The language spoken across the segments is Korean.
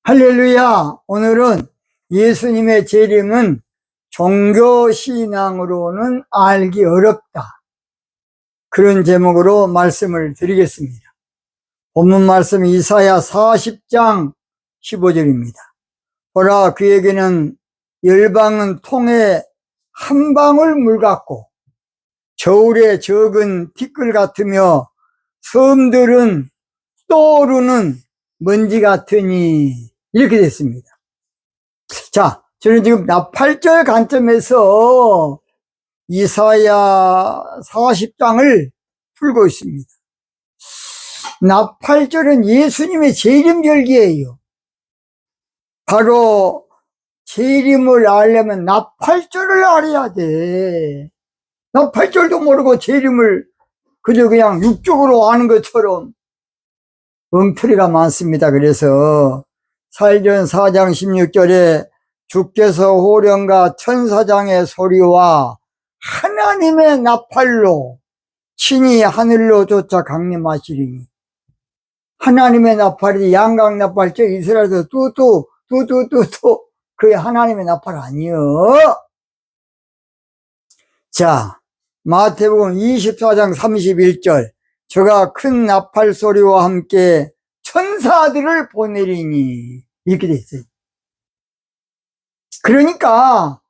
할렐루야! 오늘은 예수님의 재림은 종교신앙으로는 알기 어렵다. 그런 제목으로 말씀을 드리겠습니다. 본문 말씀 이사야 40장 15절입니다. 보라, 그에게는 열방은 통에 한 방울 물 같고 저울에 적은 티끌 같으며 섬들은 떠오르는 먼지 같으니, 이렇게 됐습니다. 자, 저는 지금 나팔절 관점에서 이사야 40장을 풀고 있습니다. 나팔절은 예수님의 재림절기예요. 바로 재림을 알려면 나팔절을 알아야 돼. 나팔절도 모르고 재림을 그저 그냥 육적으로 아는 것처럼 엉터리가 많습니다. 그래서 사일전 4장 16절에 주께서 호령과 천사장의 소리와 하나님의 나팔로 친히 하늘로 쫓아 강림하시리니, 하나님의 나팔이 양각 나팔, 저 이스라엘에서 뚜뚜뚜뚜뚜, 그게 하나님의 나팔 아니요. 자, 마태복음 24장 31절, 저가 큰 나팔 소리와 함께 천사들을 보내리니, 이렇게 돼 있어요. 그러니까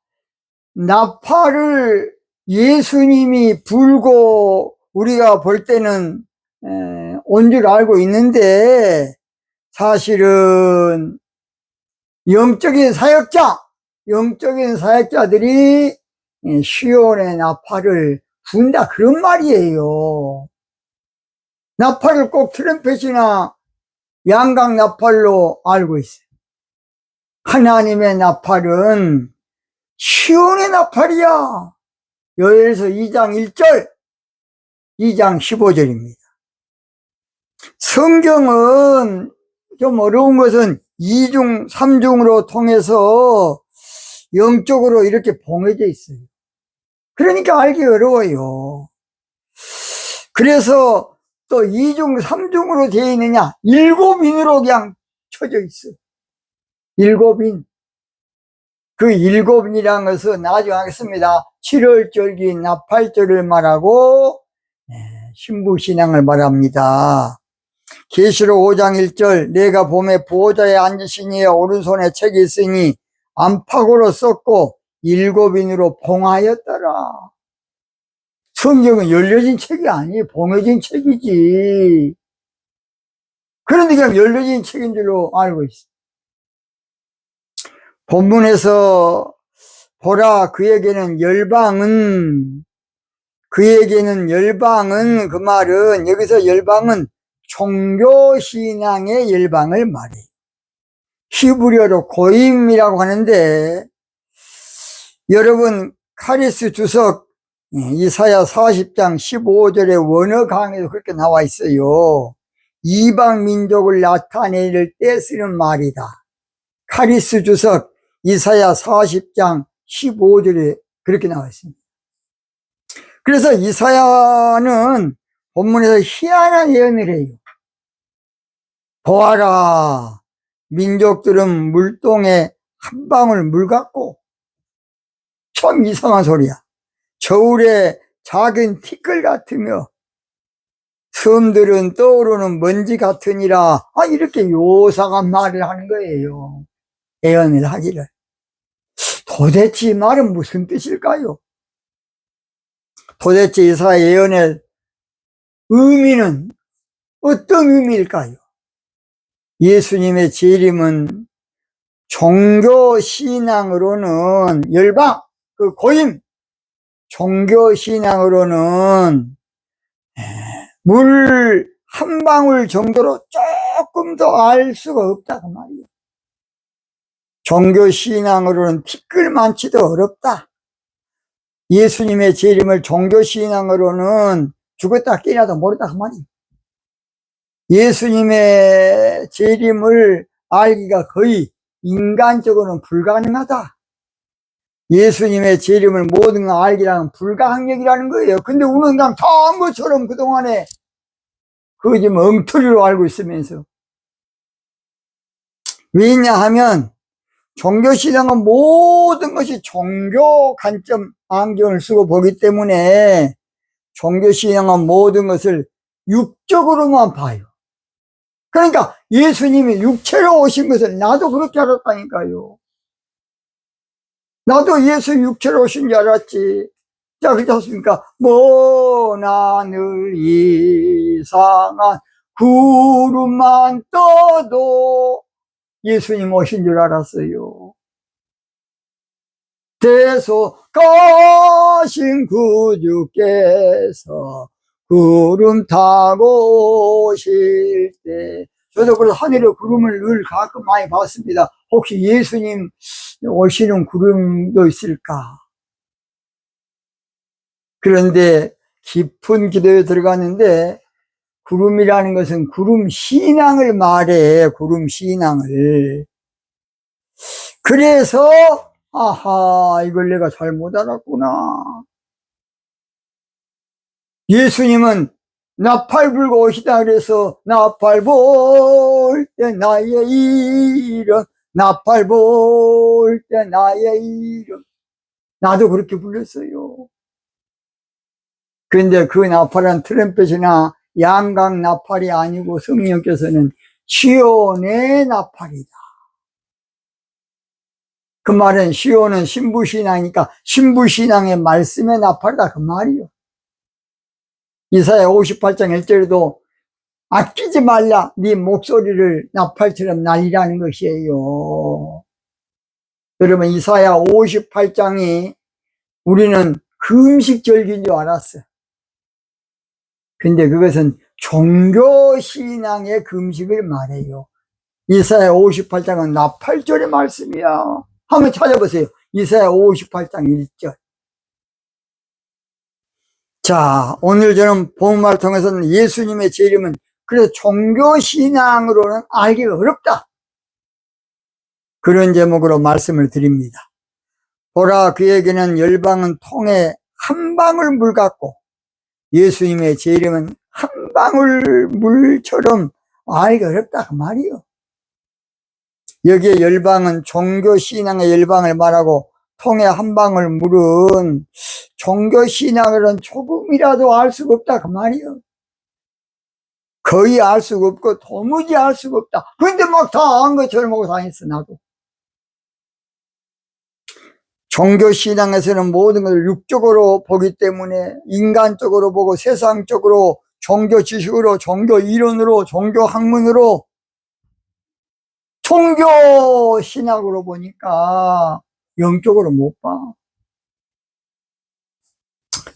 나팔을 예수님이 불고 우리가 볼 때는 온 줄 알고 있는데, 사실은 영적인 사역자들이 시온의 나팔을 분다, 그런 말이에요. 나팔을 꼭 트럼펫이나 양각 나팔로 알고 있어요. 하나님의 나팔은 시온의 나팔이야. 요엘서 2장 1절, 2장 15절입니다. 성경은 좀 어려운 것은 2중, 3중으로 통해서 영적으로 이렇게 봉해져 있어요. 그러니까 알기 어려워요. 그래서 또 2중, 3중으로 되어 있느냐? 7인으로 그냥 쳐져 있어요. 7인. 그 7인이라는 것은 나중에 하겠습니다. 7월절기 나팔절을 말하고 신부신앙을 말합니다. 계시록 5장 1절, 내가 봄에 보호자에 앉으신 이의 오른손에 책이 있으니 안팎으로 썼고 7인으로 봉하였더라. 성경은 열려진 책이 아니에요. 봉해진 책이지. 그런데 그냥 열려진 책인 줄로 알고 있어. 본문에서 보라, 그에게는 열방은, 그 말은, 여기서 열방은 종교신앙의 열방을 말해요. 히브리어로 고임이라고 하는데, 여러분 카리스 주석 이사야 40장 15절의 원어 강에도 그렇게 나와 있어요. 이방 민족을 나타낼 때 쓰는 말이다. 카리스 주석 이사야 40장 15절에 그렇게 나와 있습니다. 그래서 이사야는 본문에서 희한한 예언을 해요. 보아라, 민족들은 물동에 한 방울 물 같고, 참 이상한 소리야. 저울에 작은 티끌 같으며 섬들은 떠오르는 먼지 같으니라. 이렇게 요상한 말을 하는 거예요. 예언을 하기를. 도대체 이 말은 무슨 뜻일까요? 도대체 이사야 예언의 의미는 어떤 의미일까요? 예수님의 재림은 종교신앙으로는 열방, 그 고임, 종교신앙으로는 물 한 방울 정도로 조금 더 알 수가 없다고 말이에요. 종교신앙으로는 티끌만치도 어렵다. 예수님의 재림을 종교신앙으로는 죽었다 깨어나도 모른다 그 말이에요. 예수님의 재림을 알기가 거의 인간적으로는 불가능하다. 예수님의 재림을 모든 걸 알기라는 불가항력이라는 거예요. 근데 우리는 그냥 다 한 것처럼 그동안에 그거 지금 엉터리로 알고 있으면서 왜냐하면 종교신앙은 모든 것이 종교 관점 안경을 쓰고 보기 때문에 종교신앙은 모든 것을 육적으로만 봐요. 그러니까 예수님이 육체로 오신 것을 나도 그렇게 알았다니까요. 나도 예수 육체로 오신 줄 알았지. 자, 그렇지 않습니까? 하늘 이상한 구름만 떠도 예수님 오신 줄 알았어요. 대속하신 구주께서 구름 타고 오실 때, 저도 그래서 하늘에 구름을 늘 가끔 많이 봤습니다. 혹시 예수님 오시는 구름도 있을까? 그런데 깊은 기도에 들어갔는데, 구름이라는 것은 구름 신앙을 말해, 구름 신앙을. 그래서 아하, 이걸 내가 잘못 알았구나. 예수님은 나팔 불고 오시다 그래서 나팔 불 때 나의 이름, 나팔 불 때 나의 이름. 나도 그렇게 불렀어요. 그런데 그 나팔은 트럼펫이나 양각 나팔이 아니고 성령께서는 시온의 나팔이다. 그 말은 시온은 신부신앙이니까 신부신앙의 말씀의 나팔이다 그 말이요. 이사야 58장 1절에도 아끼지 말라 네 목소리를 나팔처럼 날리라는 것이에요. 여러분 이사야 58장이 우리는 금식절기인 줄 알았어. 근데 그것은 종교신앙의 금식을 말해요. 이사야 58장은 나팔절의 말씀이야. 한번 찾아보세요. 이사야 58장 1절. 자, 오늘 저는 본문을 통해서는 예수님의 재림은 그래서 종교신앙으로는 알기가 어렵다. 그런 제목으로 말씀을 드립니다. 보라, 그에게는 열방은 통에 한 방울 물 같고 예수님의 재림은 한 방울 물처럼 알기가 어렵다 그 말이요. 여기에 열방은 종교신앙의 열방을 말하고 통에 한 방울 물은 종교신앙으로는 조금이라도 알 수가 없다 그 말이요. 거의 알 수가 없고 도무지 알 수가 없다. 근데 막 다 안 것처럼 하고 다녔어 나도. 종교신앙에서는 모든 것을 육적으로 보기 때문에 인간적으로 보고 세상적으로 종교 지식으로 종교 이론으로 종교 학문으로 종교 신학으로 보니까 영적으로 못 봐.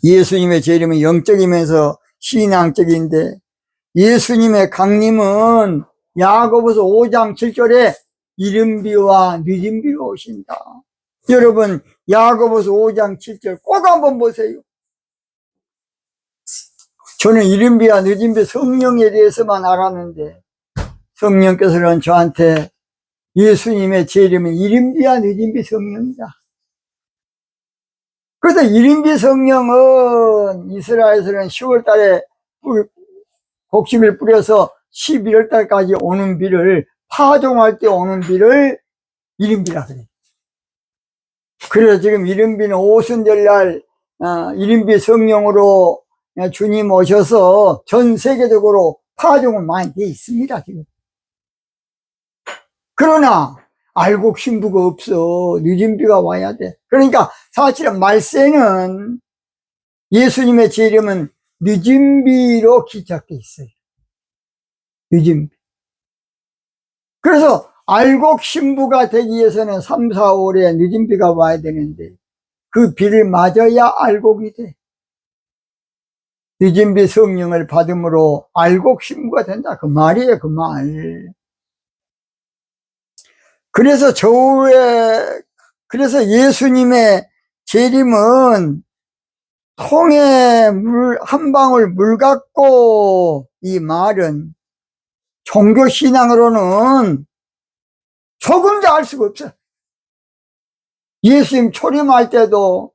예수님의 재림은 영적이면서 신앙적인데 예수님의 강림은 야고보서 5장 7절에 이른비와 늦은비로 오신다. 여러분 야고보서 5장 7절 꼭 한번 보세요. 저는 이른비와 늦은비 성령에 대해서만 알았는데 성령께서는 저한테 예수님의 재림은 이른비와 늦은비 성령이다. 그래서 이른비 성령은 이스라엘에서는 10월 달에 곡식을 뿌려서 11월 달까지 오는 비를 파종할 때 오는 비를 이른비라 그래요. 그래서 지금 이른비는 오순절날 이른비 성령으로 주님 오셔서 전 세계적으로 파종은 많이 돼 있습니다 지금. 그러나 알곡 신부가 없어. 늦은 비가 와야 돼. 그러니까 사실은 말세는 예수님의 재림은 늦은 비로 기착돼 있어요. 늦은 비. 그래서 알곡 신부가 되기 위해서는 3, 4월에 늦은 비가 와야 되는데 그 비를 맞아야 알곡이 돼. 늦은 비 성령을 받음으로 알곡 신부가 된다. 그 말이에요, 그 말. 그래서 그래서 예수님의 재림은 통에 한 방울 물 같고, 이 말은 종교신앙으로는 조금도 알 수가 없어. 예수님 초림할 때도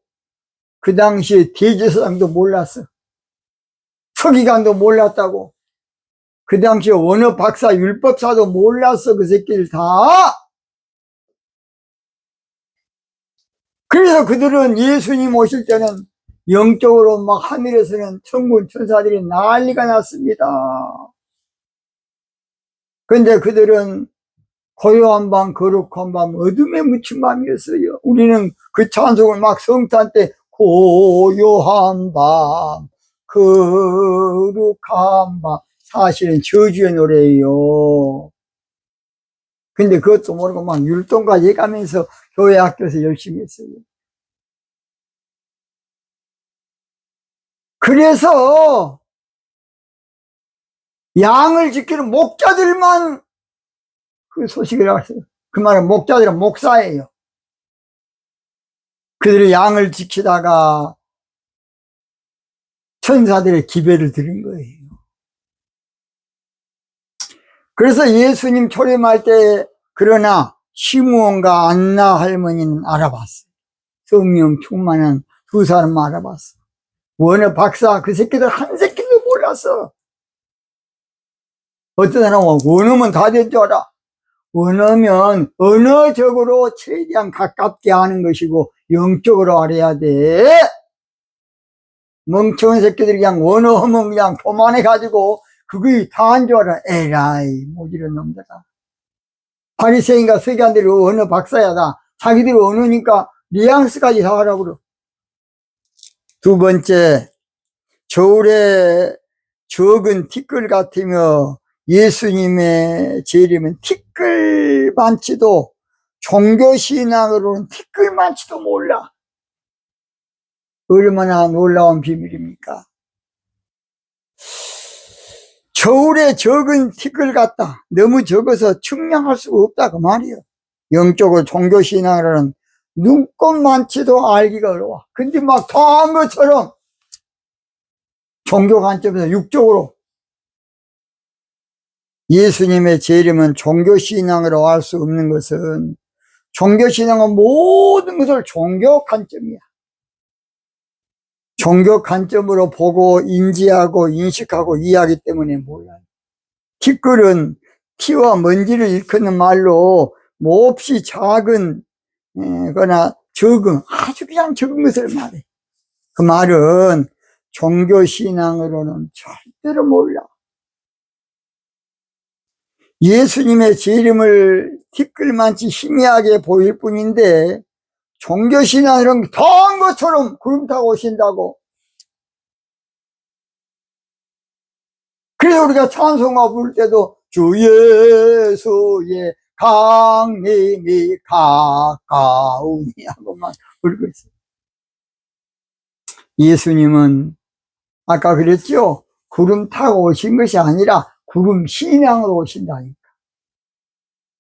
그 당시에 대제사장도 몰랐어. 서기관도 몰랐다고. 그 당시에 원어 박사, 율법사도 몰랐어, 그 새끼들 다. 그래서 그들은 예수님 오실 때는 영적으로 막 하늘에서는 천군 천사들이 난리가 났습니다. 근데 그들은 고요한 밤, 거룩한 밤, 어둠에 묻힌 밤이었어요. 우리는 그 찬송을 막 성탄 때 고요한 밤, 거룩한 밤, 사실은 저주의 노래예요. 근데 그것도 모르고 막 율동까지 해가면서 교회 학교에서 열심히 했어요. 그래서 양을 지키는 목자들만 그 소식을 알았어요. 그 말은 목자들은 목사예요. 그들이 양을 지키다가 천사들의 기배를 드린 거예요. 그래서 예수님 초림할 때 그러나 시므온과 안나 할머니는 알아봤어요. 성령 충만한 두 사람 알아봤어. 원어 박사 그 새끼들 한 새끼도 몰랐어. 어떤 사람은 원어면 다 될 줄 알아. 원어면 언어적으로 최대한 가깝게 하는 것이고 영적으로 알아야 돼. 멍청한 새끼들이 그냥 원어 하면 그냥 교만해가지고 그게 다한 줄 알아. 에라이 모질은 놈들아. 바리새인과 서기관들이 언어 박사야다. 자기들이 언어니까 뉘앙스까지 다 하라고 그러. 두 번째, 저울에 적은 티끌 같으며 예수님의 재림은 티끌 많지도 종교신앙으로는 티끌 많지도 몰라. 얼마나 놀라운 비밀입니까? 저울에 적은 티끌 같다. 너무 적어서 측량할 수가 없다 그 말이에요. 영적으로 종교신앙으로는 눈꽃만치도 알기가 어려워. 근데 막 더한 것처럼 종교 관점에서 육적으로 예수님의 재림은 종교신앙으로 알 수 없는 것은 종교신앙은 모든 것을 종교 관점이야. 종교 관점으로 보고 인지하고 인식하고 이해하기 때문에 몰라요. 티끌은 티와 먼지를 일컫는 말로 몹시 작은 거나 적은 아주 그냥 적은 것을 말해. 그 말은 종교신앙으로는 절대로 몰라. 예수님의 재림을 티끌만치 희미하게 보일 뿐인데 종교신앙이란 더한 것처럼 구름 타고 오신다고. 그래서 우리가 찬송가 부를 때도 주 예수의 강림이 가까우니 하고만 부르고 있어요. 예수님은 아까 그랬죠? 구름 타고 오신 것이 아니라 구름 신앙으로 오신다니까.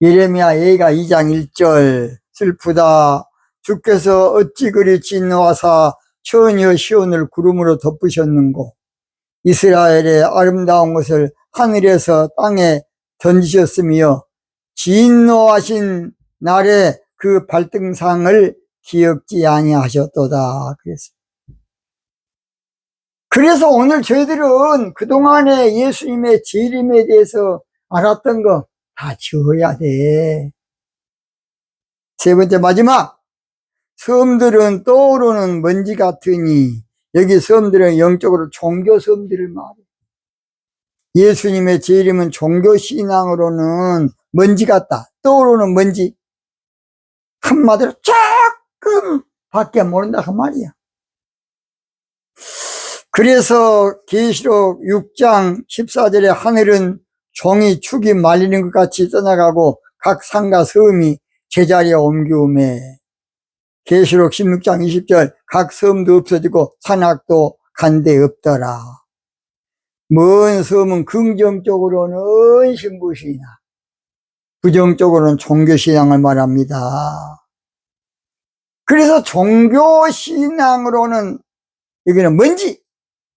예레미야 예가 2장 1절 슬프다. 주께서 어찌 그리 진노하사 처녀 시온을 구름으로 덮으셨는고 이스라엘의 아름다운 것을 하늘에서 땅에 던지셨으며 진노하신 날에 그 발등상을 기억지 아니하셨도다. 그래서 오늘 저희들은 그동안에 예수님의 재림에 대해서 알았던 거 다 지워야 돼. 세 번째 마지막, 섬들은 떠오르는 먼지 같으니, 여기 섬들은 영적으로 종교 섬들을 말해. 예수님의 재림은 종교신앙으로는 먼지 같다. 떠오르는 먼지. 한마디로 조금 밖에 모른다 그 말이야. 그래서 계시록 6장 14절에 하늘은 종이 축이 말리는 것 같이 떠나가고 각 산과 섬이 제자리에 옮기우매 계시록 16장 20절 각 섬도 없어지고 산악도 간데 없더라. 먼 섬은 긍정적으로는 신부신이나 부정적으로는 종교신앙을 말합니다. 그래서 종교신앙으로는 여기는 먼지,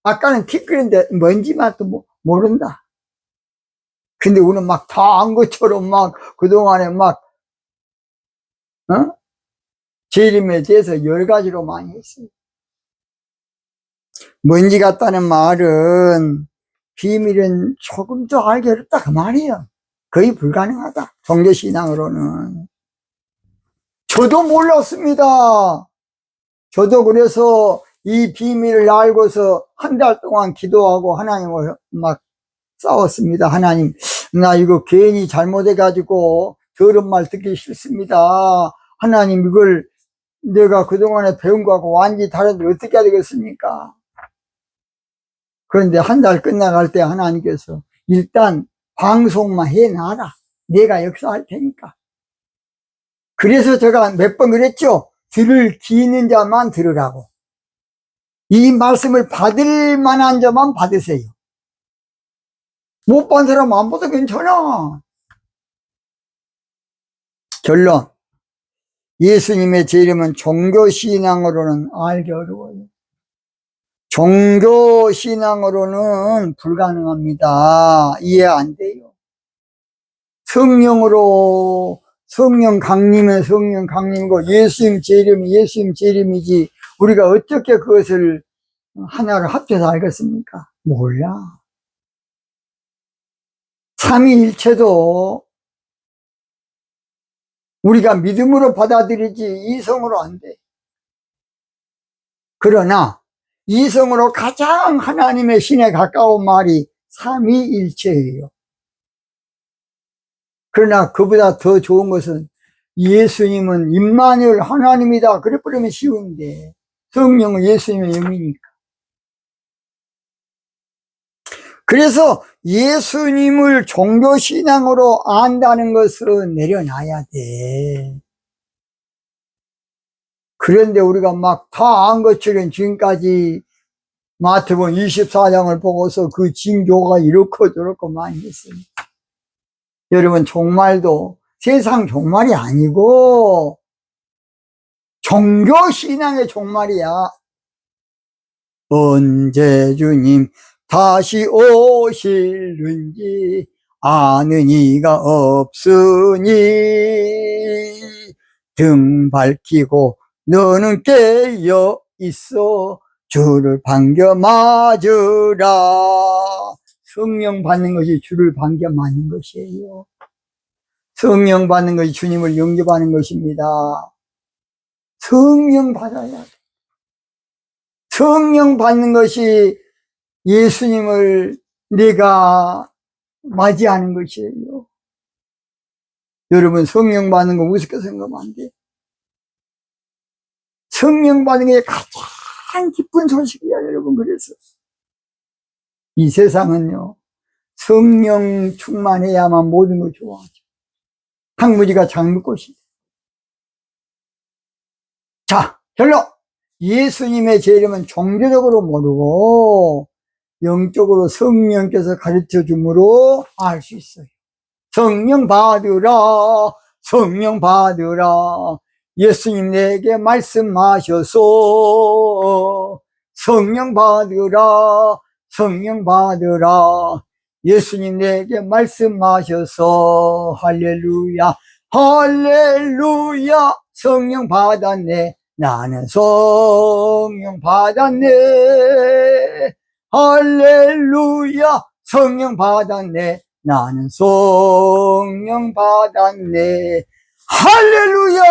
아까는 티끌인데 먼지만 또 모른다. 근데 우리는 막 다 안 것처럼 막 그동안에 막 재림에 대해서 여러 가지로 많이 했어요. 먼지 같다는 말은 비밀은 조금도 알기 어렵다 그 말이에요. 거의 불가능하다. 종교신앙으로는. 저도 몰랐습니다. 저도 그래서 이 비밀을 알고서 한 달 동안 기도하고 하나님을 막 싸웠습니다. 하나님, 나 이거 괜히 잘못해가지고 더러운 말 듣기 싫습니다. 하나님, 이걸 내가 그동안에 배운 거하고 완전히 다른데 어떻게 해야 되겠습니까? 그런데 한 달 끝나갈 때 하나님께서 일단 방송만 해놔라. 내가 역사할 테니까. 그래서 제가 몇 번 그랬죠. 들을 귀 있는 자만 들으라고. 이 말씀을 받을 만한 자만 받으세요. 못 받은 사람 안 받아도 괜찮아. 결론. 예수님의 제 이름은 종교신앙으로는 알기 어려워요. 종교신앙으로는 불가능합니다. 이해 안 돼요. 성령으로, 성령 강림은 성령 강림이고 예수님 제 이름이 예수님 제 이름이지 우리가 어떻게 그것을 하나로 합쳐서 알겠습니까? 몰라. 삼위일체도 우리가 믿음으로 받아들이지 이성으로 안 돼. 그러나 이성으로 가장 하나님의 신에 가까운 말이 삼위일체예요. 그러나 그보다 더 좋은 것은 예수님은 임마누엘 하나님이다. 그래 버리면 쉬운데 성령은 예수님의 영이니까. 그래서 예수님을 종교신앙으로 안다는 것은 내려놔야 돼. 그런데 우리가 막 다 안 것처럼 지금까지 마태복음 24장을 보고서 그 징조가 이렇고 저렇고 많이 했습니다. 여러분 종말도 세상 종말이 아니고 종교신앙의 종말이야. 언제 주님 다시 오실는지 아는 이가 없으니 등 밝히고 너는 깨어 있어 주를 반겨 맞으라. 성령 받는 것이 주를 반겨 맞는 것이에요. 성령 받는 것이 주님을 영접하는 것입니다. 성령 받아야 돼. 성령 받는 것이 예수님을 내가 맞이하는 것이에요. 여러분 성령 받는 거 우습게 생각하면 안 돼. 성령 받는 게 가장 기쁜 소식이야 여러분. 그래서 이 세상은요 성령 충만해야만 모든 걸 좋아하죠. 황무지가 장미꽃이다. 자, 결론. 예수님의 제 이름은 종교적으로 모르고 영적으로 성령께서 가르쳐 주므로 알 수 있어요. 성령 받으라, 성령 받으라. 예수님 내게 말씀하셔서 성령 받으라, 성령 받으라. 예수님 내게 말씀하셔서 할렐루야, 할렐루야. 성령 받았네. 나는 성령 받았네. 할렐루야. 성령 받았네. 나는 성령 받았네. 할렐루야.